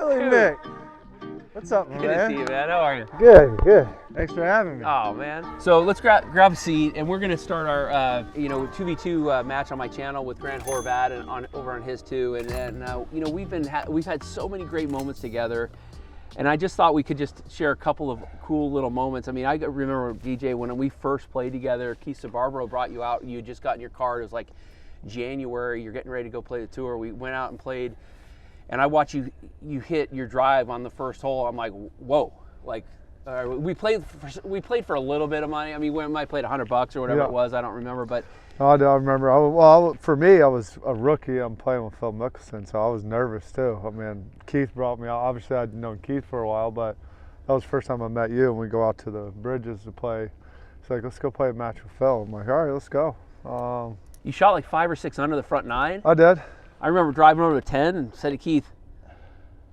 Billy Mick. What's up, man? Good to see you, man. How are you? Good, good. Thanks for having me. Oh, man. So let's grab a seat, and we're going to start our 2v2 match on my channel with Grant Horvat and over on his too. And we've had so many great moments together, and I just thought we could just share a couple of cool little moments. I mean, I remember, DJ, when we first played together, Keith Sabarbaro brought you out. You had just got in your car. It was like January. You're getting ready to go play the tour. We went out and played. And I watch you hit your drive on the first hole. I'm like, whoa! Like, we played for a little bit of money. I mean, we might played $100 or whatever it was. I don't remember, but I don't remember. For me, I was a rookie. I'm playing with Phil Mickelson, so I was nervous too. I mean, Keith brought me out. Obviously, I'd known Keith for a while, but that was the first time I met you. And we go out to the bridges to play. It's like, let's go play a match with Phil. I'm like, all right, let's go. You shot like 5 or 6 under the front 9. I did. I remember driving over to 10 and said to Keith,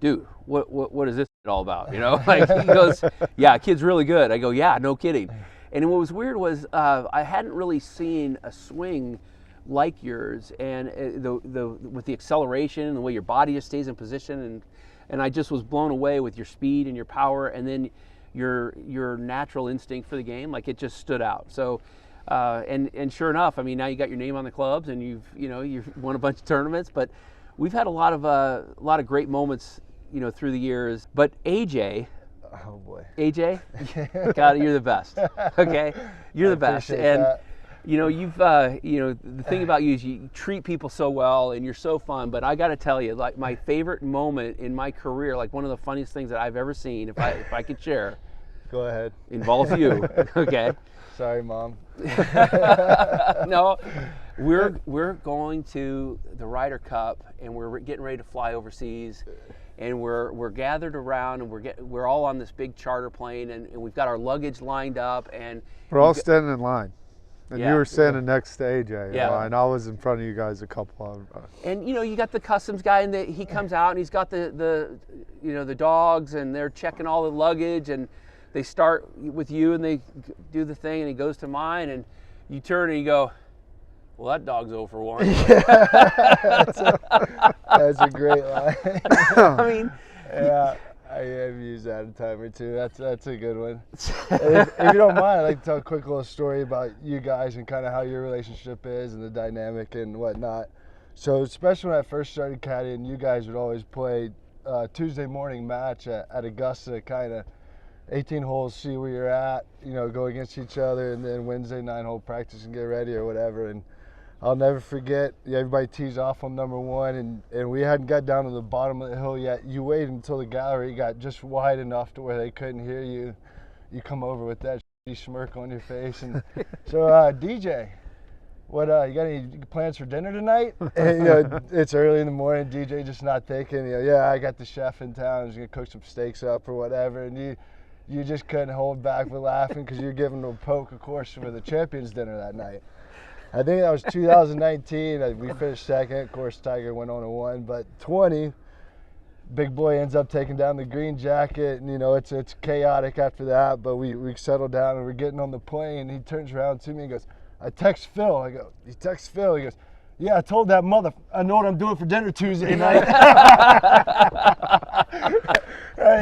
dude, what is this all about? You know, like, he goes, yeah, kid's really good. I go, yeah, no kidding. And what was weird was I hadn't really seen a swing like yours, and with the acceleration and the way your body just stays in position, and I just was blown away with your speed and your power, and then your natural instinct for the game. Like, it just stood out. So. And sure enough, I mean, now you got your name on the clubs, and you've won a bunch of tournaments. But we've had a lot of great moments, through the years. But AJ, oh boy, AJ, God, you're the best. Okay, you're the best. And that. You've the thing about you is you treat people so well, and you're so fun. But I got to tell you, like, my favorite moment in my career, like one of the funniest things that I've ever seen, if I could share. Go ahead. Involves you. Okay. Sorry, Mom. No, we're going to the Ryder Cup, and we're getting ready to fly overseas, and we're gathered around, and we're all on this big charter plane, and we've got our luggage lined up, and we're all standing in line. And you were standing next to AJ, and I was in front of you guys a couple of. And you got the customs guy, and he comes out, and he's got the dogs, and they're checking all the luggage, and they start with you, and they do the thing, and he goes to mine, and you turn and you go, well, that dog's 0 for 1. That's a great line. I mean, yeah, I have used that a time or two. That's a good one. If you don't mind, I'd like to tell a quick little story about you guys and kind of how your relationship is and the dynamic and whatnot. So, especially when I first started caddying, you guys would always play Tuesday morning match at Augusta, kind of 18 holes, see where you're at, go against each other, and then Wednesday 9-hole practice and get ready or whatever. And I'll never forget, everybody tees off on number 1, and we hadn't got down to the bottom of the hill yet. You waited until the gallery got just wide enough to where they couldn't hear you. You come over with that smirk on your face. And so, DJ, what you got any plans for dinner tonight? And, it's early in the morning. DJ just not thinking. Yeah, I got the chef in town. He's gonna cook some steaks up or whatever. And you just couldn't hold back with laughing because you're giving them a poke, of course, for the champions dinner that night. I think that was 2019. We finished second. Of course, Tiger went on and won. But 20, big boy ends up taking down the green jacket, and it's chaotic after that. But we settle down, and we're getting on the plane. He turns around to me and goes, "I text Phil." I go, "You text Phil?" He goes, "Yeah, I told that mother I know what I'm doing for dinner Tuesday night."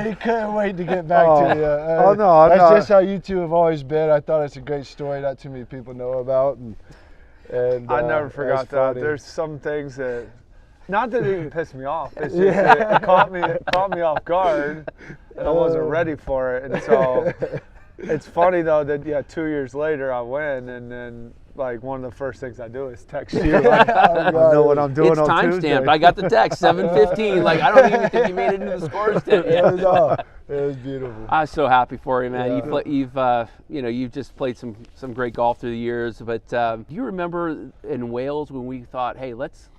He couldn't wait to get back to you. That's just how you two have always been. I thought it's a great story not too many people know about. And I never forgot that. There's some things that, not that it even pissed me off. It's just it caught me off guard, and I wasn't ready for it. And so it's funny though that 2 years later I win, and then like one of the first things I do is text you. Like, I know what I'm doing it's on time Tuesday. stamped. I got the text 7:15. Like, I don't even think you made it into the scores tent yet. It was beautiful. I'm so happy for you, man. Yeah. You've just played some great golf through the years. But do you remember in Wales when we thought, hey, let's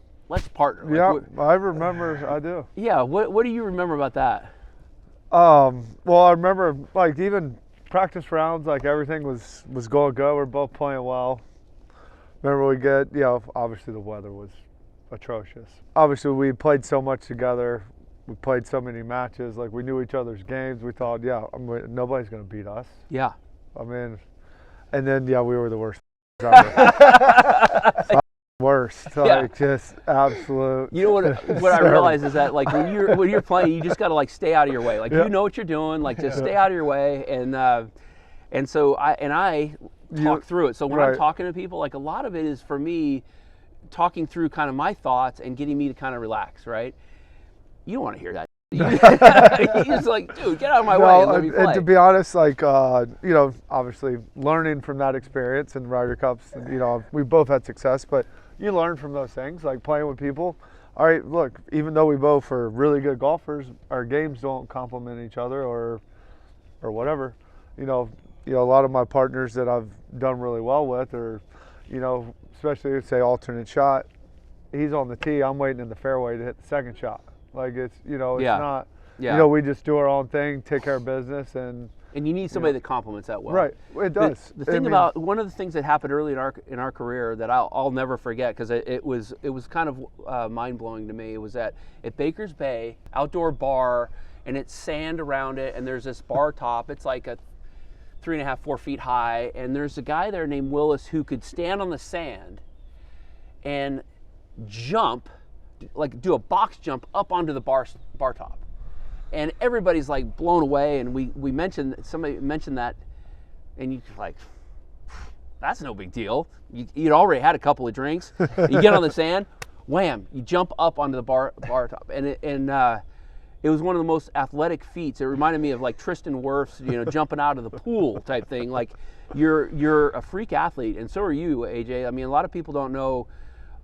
partner? Yeah, I remember. I do. Yeah. What do you remember about that? Well, I remember like even practice rounds, like everything was going good. We're both playing well. Remember we get, obviously the weather was atrocious. Obviously we played so much together. We played so many matches. Like we knew each other's games. We thought, nobody's going to beat us. Yeah. I mean, and then, we were the worst ever. Worst. worst. Like just absolute. You know what I realize is that like when you're playing, you just got to like stay out of your way. Like you know what you're doing, like just stay out of your way. And so I talk through it. So when I'm talking to people, like a lot of it is for me talking through kind of my thoughts and getting me to kind of relax, right? You don't want to hear that. He's like, dude, get out of my way and let me play. And to be honest, like, you know, obviously learning from that experience and Ryder Cups, you know, we both had success, but you learn from those things, like playing with people. All right, look, even though we both are really good golfers, our games don't complement each other or whatever. You know, a lot of my partners that I've done really well with are, you know, especially say alternate shot, he's on the tee, I'm waiting in the fairway to hit the second shot. Like it's, you know, it's not, you know, we just do our own thing, take care of business, and you need somebody that complements that well. Right, it does. The thing about one of the things that happened early in our career that I'll never forget, because it was kind of mind blowing to me. It was at Baker's Bay, outdoor bar, and it's sand around it, and there's this bar top. It's like a 3.5, 4 feet high, and there's a guy there named Willis who could stand on the sand and jump, like do a box jump up onto the bar top, and everybody's like blown away. And somebody mentioned that, and you like, that's no big deal. You'd already had a couple of drinks. You get on the sand, wham! You jump up onto the bar top, and it was one of the most athletic feats. It reminded me of like Tristan Wirfs, you know, jumping out of the pool type thing. Like you're a freak athlete, and so are you, AJ. I mean, a lot of people don't know.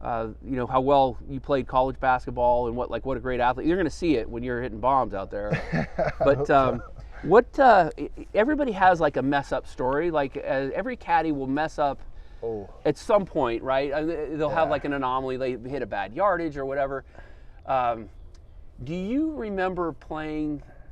You know how well you played college basketball and what a great athlete. You're going to see it when you're hitting bombs out there. But everybody has like a mess up story. Like every caddy will mess up at some point, right? They'll have like an anomaly. They hit a bad yardage or whatever. Do you remember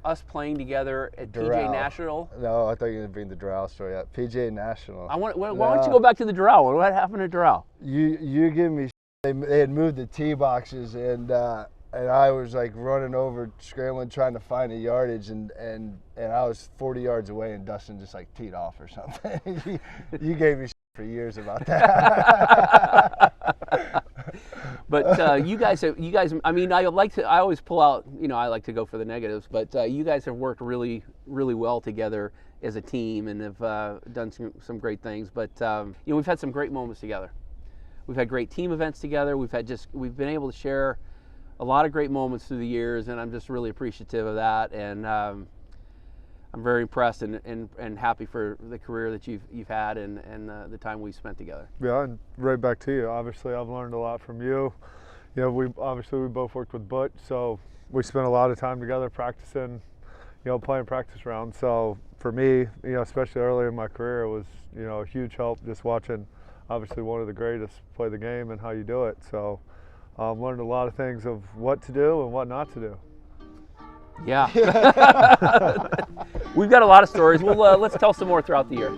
us playing together at PGA National? No, I thought you were going to bring the Doral story up. PGA National. Why don't you go back to the Doral? What happened to Doral? You give me. They had moved the tee boxes, and I was like running over, scrambling, trying to find a yardage, and I was 40 yards away, and Dustin just like teed off or something. you gave me for years about that. But you guys, I mean, I always pull out, you know, I like to go for the negatives, but you guys have worked really, really well together as a team and have done some great things. But you know, we've had some great moments together. We've had great team events together. We've been able to share a lot of great moments through the years, and I'm just really appreciative of that. And I'm very impressed and happy for the career that you've had and the time we've spent together. Yeah, and right back to you. Obviously, I've learned a lot from you. You know, we both worked with Butch, so we spent a lot of time together practicing, you know, playing practice rounds. So for me, you know, especially early in my career, it was, you know, a huge help just watching. Obviously one of the greatest play the game and how you do it. So learned a lot of things of what to do and what not to do. Yeah. We've got a lot of stories. Let's tell some more throughout the year.